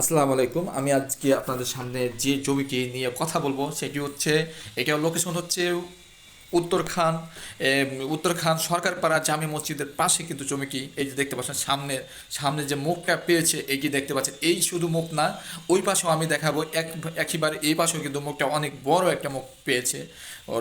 আসসালামু আলাইকুম। আমি আজকে আপনাদের সামনে যে জমিটি নিয়ে কথা বলবো সেটি হচ্ছে, এটার লোকেশন হচ্ছে উত্তরখান। উত্তরখান সরকারপাড়া জামে মসজিদের পাশে কিন্তু জমিটি, এই যে দেখতে পাচ্ছেন সামনে সামনে যে মুখটা পেয়েছে এইটি দেখতে পাচ্ছেন। এই শুধু মুখ না, ওই পাশেও আমি দেখাবো একেবারে এই পাশেও কিন্তু মুখটা অনেক বড় একটা মুখ পেয়েছে।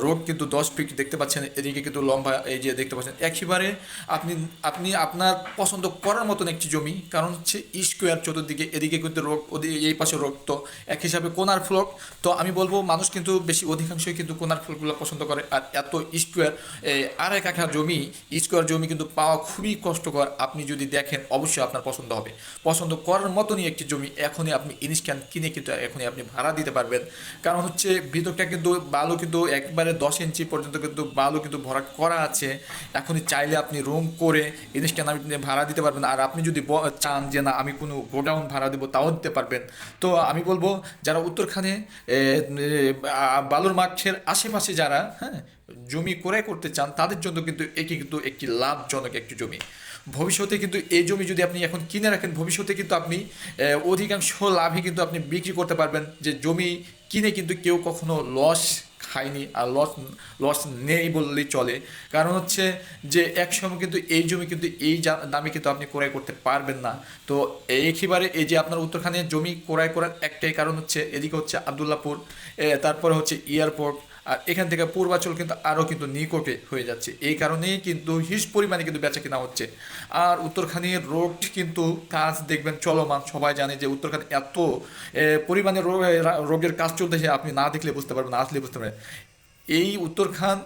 রোড কিন্তু 10 ফিট দেখতে পাচ্ছেন, এদিকে কিন্তু লম্বা, এই যে দেখতে পাচ্ছেন একেবারে আপনি আপনি আপনার পছন্দ করার মতন একটি জমি। কারণ হচ্ছে স্কোয়ার চতুর্দিকে, এদিকে কিন্তু রোড, ওদিকে এই পাশে রোড, তো এক হিসাবে কোনার ফ্লোর। তো আমি বলবো মানুষ কিন্তু বেশি অধিকাংশই কিন্তু কোনার ফ্লোরগুলো পছন্দ করে। আর এত স্কোয়ার, আড়াই কাঠা জমি, স্কোয়ার জমি কিন্তু পাওয়া খুবই কষ্টকর। আপনি যদি দেখেন অবশ্যই আপনার পছন্দ হবে। পছন্দ করার মতনই একটি জমি এখনই আপনি ইনস্ট্যান্ট কিনে কিন্তু এখনই আপনি ভাড়া দিতে পারবেন। কারণ হচ্ছে ভিতরটা কিন্তু বালু কিন্তু একবারে 10 ইঞ্চি পর্যন্ত কিন্তু বালু কিন্তু ভরা করা আছে। এখনই চাইলে আপনি রুম করে ইনস্ট্যান্ট আপনি ভাড়া দিতে পারবেন। আর আপনি যদি চান যে না আমি কোনো গোডাউন ভাড়া দেবো, তাও দিতে পারবেন। তো আমি বলবো যারা উত্তরখানে বালুর মাঠের আশেপাশে যারা, হ্যাঁ, জমি ক্রয় করতে চান তাদের জন্য কিন্তু এটি কিন্তু একটি লাভজনক একটি জমি। ভবিষ্যতে কিন্তু এই জমি যদি আপনি এখন কিনে রাখেন, ভবিষ্যতে কিন্তু আপনি অধিকাংশ লাভে কিন্তু আপনি বিক্রি করতে পারবেন। যে জমি কিনে কিন্তু কেউ কখনো লস খায়নি, আর লস লস নেই বললেই চলে। কারণ হচ্ছে যে এক সময় কিন্তু এই জমি কিন্তু এই দামে কিন্তু আপনি ক্রয় করতে পারবেন না। তো একেবারে এই যে আপনার উত্তরখানে জমি ক্রয় করার একটাই কারণ হচ্ছে, এদিকে হচ্ছে আবদুল্লাপুর, তারপরে হচ্ছে এয়ারপোর্ট, আর এখান থেকে পূর্বাচল কিন্তু আরও কিন্তু নিকটে হয়ে যাচ্ছে। এই কারণেই কিন্তু হিউজ পরিমাণে কিন্তু বেচা কেনা হচ্ছে। আর উত্তরখানের রোড কিন্তু কাজ দেখবেন চলমান। সবাই জানে যে উত্তরখানে এত পরিমাণে রোগের কাজ চলতেছে, আপনি না দেখলে বুঝতে পারবেন, না আসলে বুঝতে পারবেন। এই উত্তরখান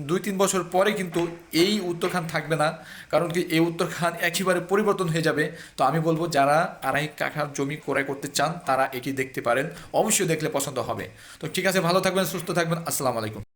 2-3 বছর পরে কিন্তু এই উত্তরখান থাকবে না। কারণ কি, এই উত্তরখান একেবারে পরিবর্তন হয়ে যাবে। তো আমি বলবো যারা আড়াই কাঠার জমি ক্রয় করতে চান তারা এটি দেখতে পারেন, অবশ্যই দেখলে পছন্দ হবে। তো ঠিক আছে, ভালো থাকবেন, সুস্থ থাকবেন, আসসালামু আলাইকুম।